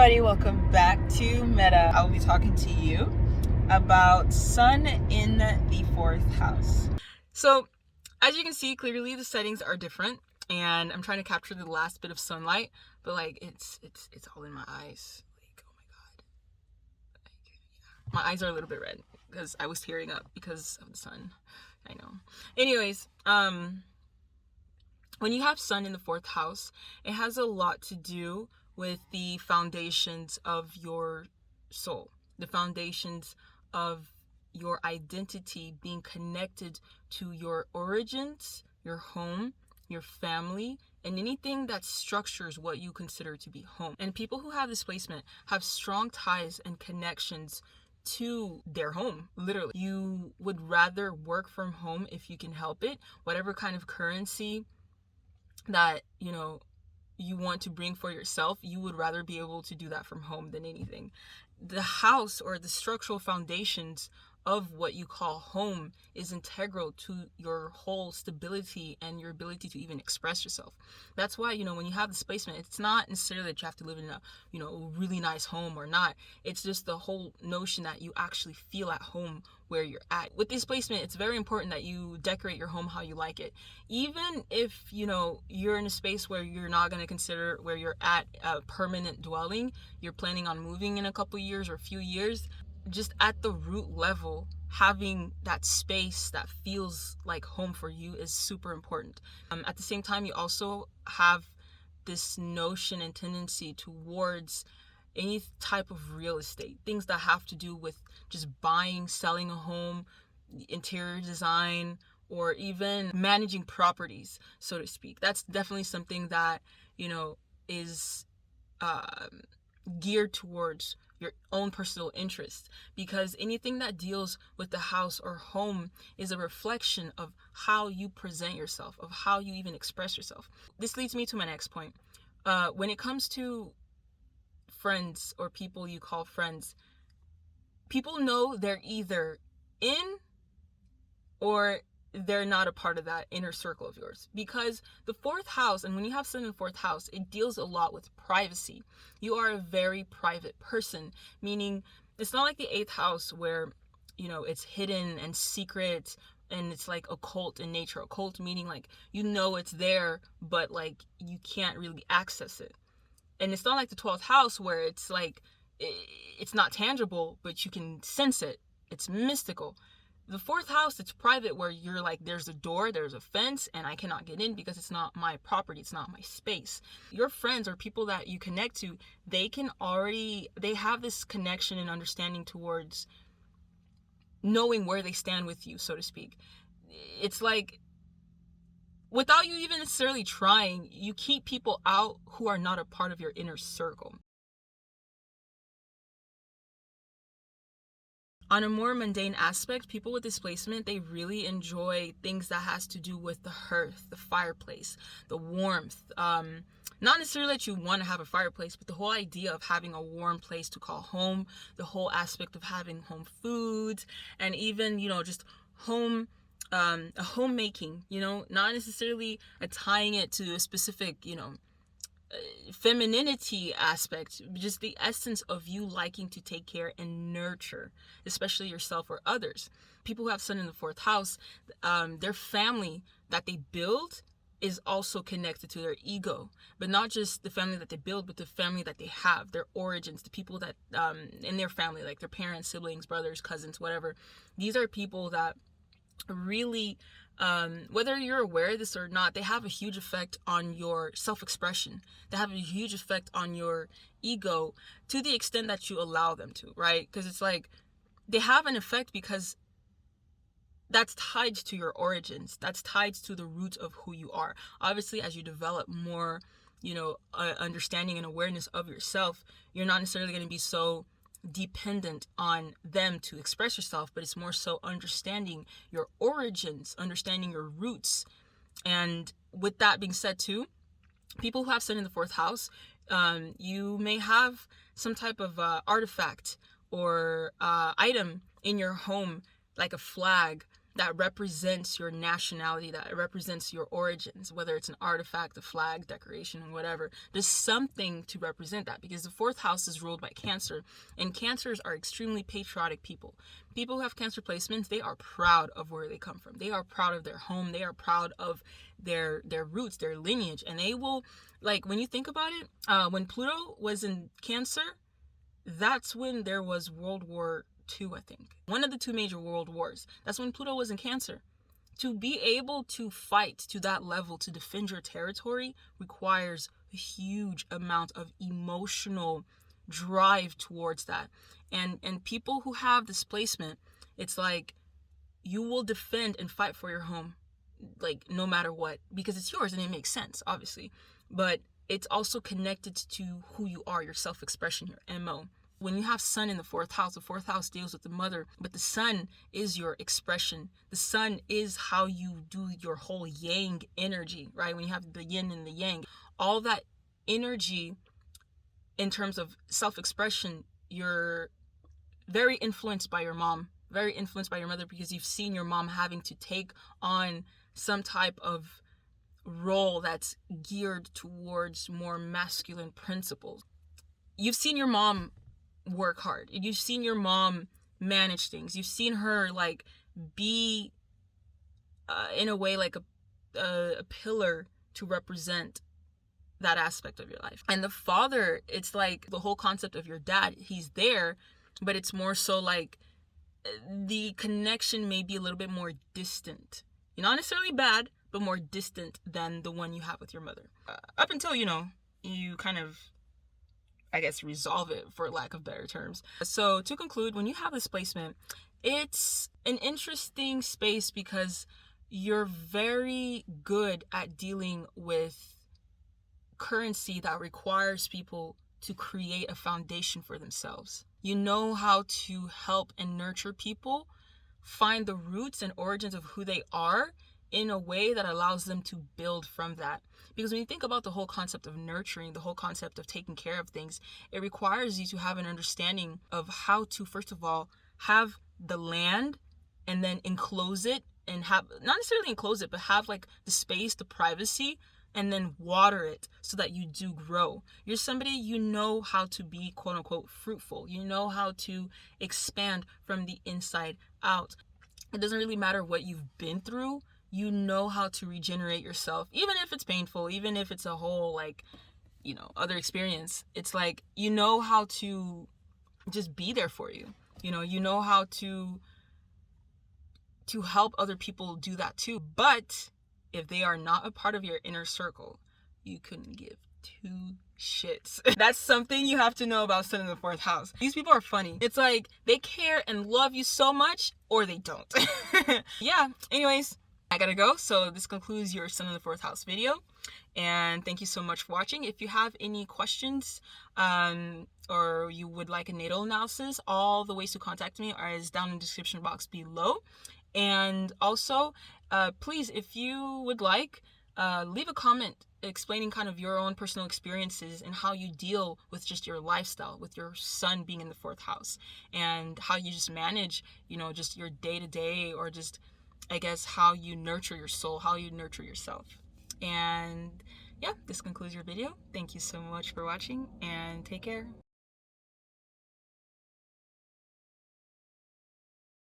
everybody, welcome back to Meta. I will be talking to you about sun in the fourth house. So as you can see, clearly the settings are different, and I'm trying to capture the last bit of sunlight, but like it's all in my eyes. Like, oh my god, like, yeah. My eyes are a little bit red because I was tearing up because of the sun. I know. Anyways, when you have sun in the fourth house, it has a lot to do with the foundations of your soul, the foundations of your identity being connected to your origins, your home, your family, and anything that structures what you consider to be home. And people who have this placement have strong ties and connections to their home. Literally, you would rather work from home if you can help it, whatever kind of currency that you want to bring for yourself, you would rather be able to do that from home than anything. The house, or the structural foundations of what you call home, is integral to your whole stability and your ability to even express yourself. That's why, when you have this placement, it's not necessarily that you have to live in a really nice home or not. It's just the whole notion that you actually feel at home where you're at. With this placement, it's very important that you decorate your home how you like it. Even if you're in a space where you're not going to consider where you're at a permanent dwelling, you're planning on moving in a couple years or a few years, just at the root level, having that space that feels like home for you is super important. At the same time, you also have this notion and tendency towards any type of real estate, things that have to do with just buying, selling a home, interior design, or even managing properties, so to speak. That's definitely something that is geared towards your own personal interest, because anything that deals with the house or home is a reflection of how you present yourself, of how you even express yourself. This leads me to my next point. When it comes to friends or people you call friends, people know they're either in or they're not a part of that inner circle of yours, because the fourth house, and when you have sun in the fourth house, it deals a lot with privacy. You are a very private person, meaning it's not like the eighth house where it's hidden and secret and it's like occult in nature. Occult meaning like it's there, but like you can't really access it. And it's not like the 12th house where it's like it's not tangible, but you can sense it. It's mystical. The fourth house, it's private, where you're like, there's a door, there's a fence, and I cannot get in because it's not my property, it's not my space. Your friends or people that you connect to, they have this connection and understanding towards knowing where they stand with you, so to speak. It's like, without you even necessarily trying, you keep people out who are not a part of your inner circle. On a more mundane aspect, people with displacement, they really enjoy things that has to do with the hearth, the fireplace, the warmth. Not necessarily that you want to have a fireplace, but the whole idea of having a warm place to call home, the whole aspect of having home foods, and even, just home, a homemaking, not necessarily tying it to a specific, femininity aspect, just the essence of you liking to take care and nurture, especially yourself or others. People who have sun in the fourth house, their family that they build is also connected to their ego, but not just the family that they build, but the family that they have, their origins, the people that in their family, like their parents, siblings, brothers, cousins, whatever. These are people that really, whether you're aware of this or not, they have a huge effect on your self-expression. They have a huge effect on your ego, to the extent that you allow them to, right? Because it's like they have an effect because that's tied to your origins. That's tied to the root of who you are. Obviously, as you develop more, understanding and awareness of yourself, you're not necessarily going to be so dependent on them to express yourself, but it's more so understanding your origins, understanding your roots. And with that being said too, people who have sun in the fourth house, you may have some type of artifact or item in your home, like a flag, that represents your nationality, that represents your origins, whether it's an artifact, a flag, decoration, whatever. There's something to represent that, because the fourth house is ruled by Cancer, and Cancers are extremely patriotic people. People who have Cancer placements, they are proud of where they come from. They are proud of their home. They are proud of their roots, their lineage, and they will, like, when you think about it, when Pluto was in Cancer, that's when there was World War II, I think. One of the two major world wars. That's when Pluto was in Cancer. To be able to fight to that level, to defend your territory, requires a huge amount of emotional drive towards that. And people who have displacement, it's like you will defend and fight for your home, like no matter what, because it's yours and it makes sense, obviously. But it's also connected to who you are, your self-expression, your MO. When you have Sun in the fourth house deals with the mother, but the Sun is your expression. The Sun is how you do your whole Yang energy, right? When you have the Yin and the Yang, all that energy in terms of self-expression, you're very influenced by your mom, very influenced by your mother, because you've seen your mom having to take on some type of role that's geared towards more masculine principles. You've seen your mom work hard. You've seen your mom manage things. You've seen her like be in a way like a pillar to represent that aspect of your life. And the father, it's like the whole concept of your dad. He's there, but it's more so like the connection may be a little bit more distant. Not necessarily bad, but more distant than the one you have with your mother. Up until, you kind of, I guess, resolve it, for lack of better terms. So to conclude, when you have this placement, it's an interesting space because you're very good at dealing with currency that requires people to create a foundation for themselves. You know how to help and nurture people find the roots and origins of who they are in a way that allows them to build from that. Because when you think about the whole concept of nurturing, the whole concept of taking care of things, it requires you to have an understanding of how to, first of all, have the land and then enclose it, and have, not necessarily enclose it, but have like the space, the privacy, and then water it so that you do grow. You're somebody, you know how to be quote unquote fruitful. You know how to expand from the inside out. It doesn't really matter what you've been through. You know how to regenerate yourself, even if it's painful, even if it's a whole like, other experience. It's like, you know how to just be there for you. You know how to help other people do that too. But if they are not a part of your inner circle, you couldn't give two shits. That's something you have to know about Sun in the fourth house. These people are funny. It's like they care and love you so much, or they don't. Yeah, anyways, I gotta go. So this concludes your Sun in the fourth house video. And thank you so much for watching. If you have any questions, or you would like a natal analysis, all the ways to contact me are down in the description box below. And also, please, if you would like, leave a comment explaining kind of your own personal experiences and how you deal with just your lifestyle, with your Sun being in the fourth house, and how you just manage, just your day-to-day, or just, I guess, how you nurture your soul, how you nurture yourself. And yeah, this concludes your video. Thank you so much for watching, and take care.